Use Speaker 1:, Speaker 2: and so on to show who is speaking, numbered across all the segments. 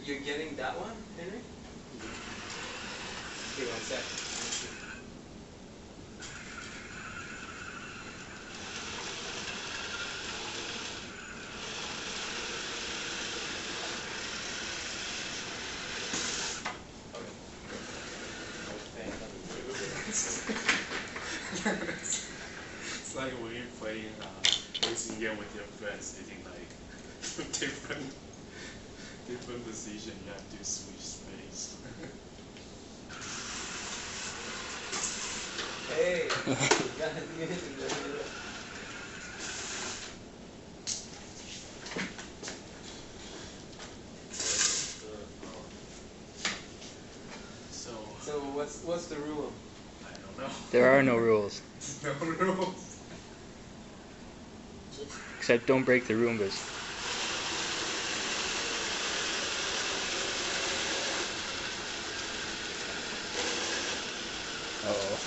Speaker 1: you're getting that one, Henry? Okay, one sec.
Speaker 2: It's like when you're playing racing game with your friends, you think like different position, you have to switch space.
Speaker 1: Hey, gotta do it in the middle.
Speaker 2: So
Speaker 1: So what's the rule?
Speaker 2: I don't know.
Speaker 3: There are no rules.
Speaker 2: No rules.
Speaker 3: Except don't break the Roombas. Uh-oh.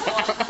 Speaker 1: Wow.